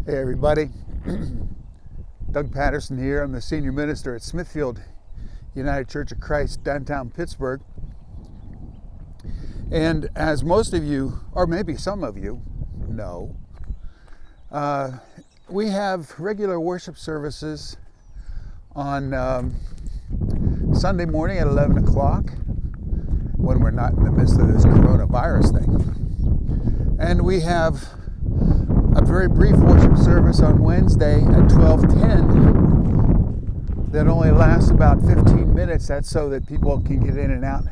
Hey everybody, Doug Patterson here. I'm the senior minister at Smithfield United Church of Christ, downtown Pittsburgh. And as most of you, or maybe some of you, know, we have regular worship services on Sunday morning at 11 o'clock when we're not in the midst of this coronavirus thing. And we have a very brief worship service on Wednesday at 12:10 that only lasts about 15 minutes. That's so that people can get in and out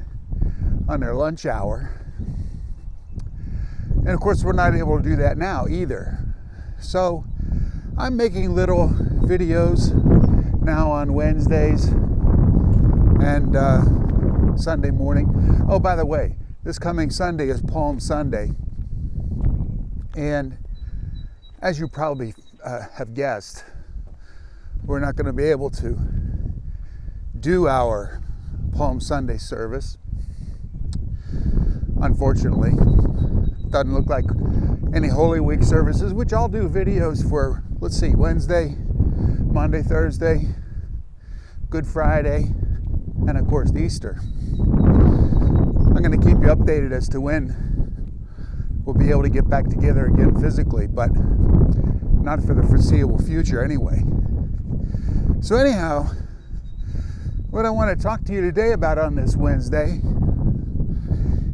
on their lunch hour. And of course, we're not able to do that now either. So I'm making little videos now on Wednesdays and Sunday morning. Oh, by the way, this coming Sunday is Palm Sunday. And as you probably have guessed, we're not going to be able to do our Palm Sunday service. Unfortunately, doesn't look like any Holy Week services, which I'll do videos for, let's see, Wednesday, Monday, Thursday, Good Friday, and of course Easter. I'm going to keep you updated as to when we'll be able to get back together again physically, but not for the foreseeable future anyway. So anyhow, what I want to talk to you today about on this Wednesday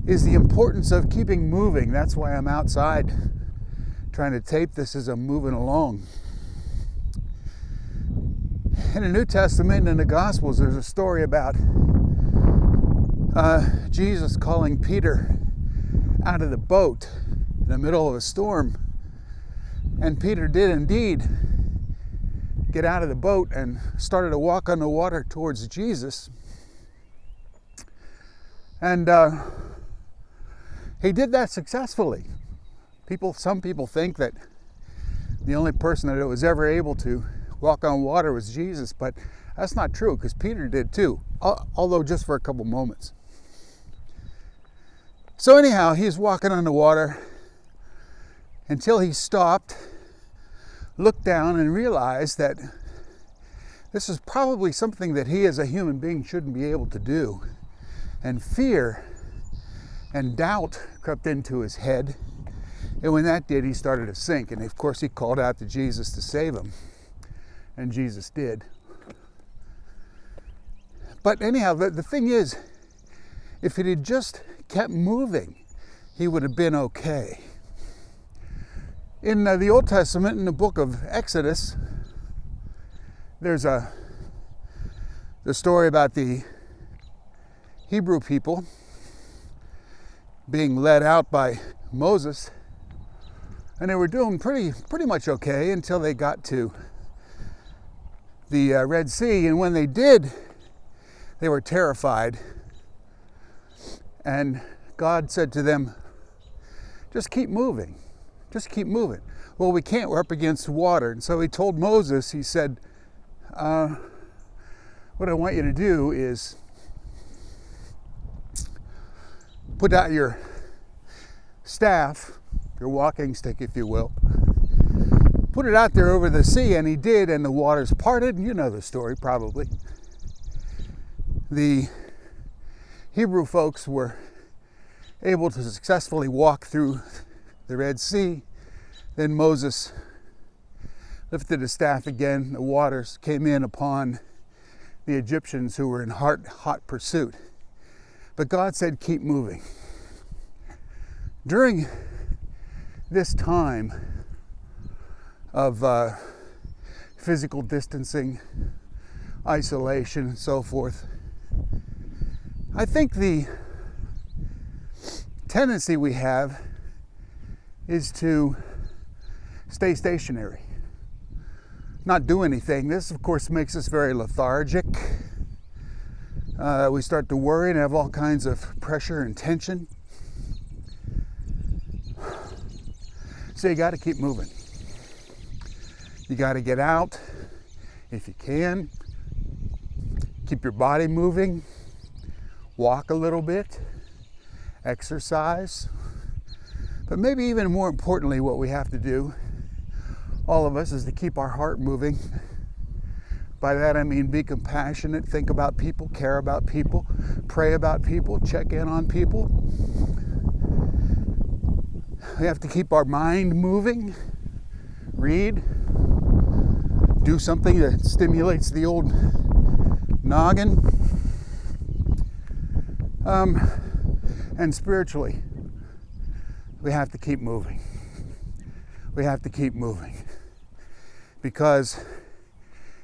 is the importance of keeping moving. That's why I'm outside trying to tape this as I'm moving along. In the New Testament and in the Gospels, there's a story about Jesus calling Peter out of the boat in the middle of a storm. And Peter did indeed get out of the boat and started to walk on the water towards Jesus. And he did that successfully. Some people think that the only person that was ever able to walk on water was Jesus, but that's not true, because Peter did too, although just for a couple moments. So anyhow, he's walking on the water until he stopped, looked down, and realized that this is probably something that he as a human being shouldn't be able to do. And fear and doubt crept into his head. And when that did, he started to sink. And of course, he called out to Jesus to save him. And Jesus did. But anyhow, the thing is, if it had just kept moving, he would have been okay. In the Old Testament, in the book of Exodus, there's the story about the Hebrew people being led out by Moses, and they were doing pretty much okay until they got to the Red Sea. And when they did, they were terrified. And God said to them, just keep moving. Just keep moving. Well, we can't. We're up against water. And so he told Moses, he said, what I want you to do is put out your staff, your walking stick, if you will. Put it out there over the sea, and he did, and the waters parted. You know the story, probably. The Hebrew folks were able to successfully walk through the Red Sea. Then Moses lifted his staff again. The waters came in upon the Egyptians, who were in hot pursuit. But God said, keep moving. During this time of physical distancing, isolation, and so forth, I think the tendency we have is to stay stationary, not do anything. This, of course, makes us very lethargic. We start to worry and have all kinds of pressure and tension. So you got to keep moving. You got to get out if you can. Keep your body moving. Walk a little bit. Exercise. But maybe even more importantly, what we have to do all of us, is to keep our heart moving. By that I mean be compassionate, think about people, care about people, pray about people, check in on people. We have to keep our mind moving, read, do something that stimulates the old noggin. And spiritually, we have to keep moving. We have to keep moving. Because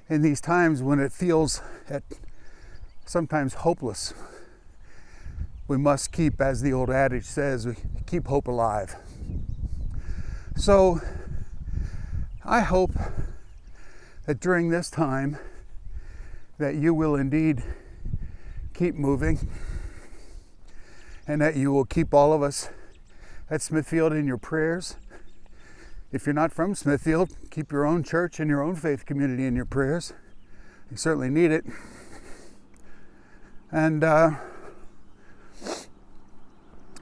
in these times when it feels sometimes hopeless, we must keep, as the old adage says, we keep hope alive. So I hope that during this time that you will indeed keep moving, and that you will keep all of us at Smithfield in your prayers. If you're not from Smithfield, keep your own church and your own faith community in your prayers. You certainly need it. And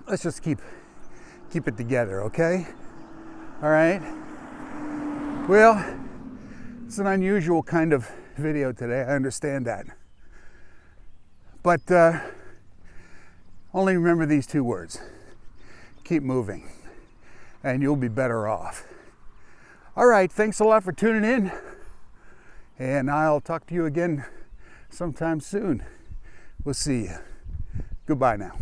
let's just keep it together, okay? All right? Well, it's an unusual kind of video today. I understand that. But only remember these two words. Keep moving, and you'll be better off. All right, thanks a lot for tuning in, and I'll talk to you again sometime soon. We'll see you. Goodbye now.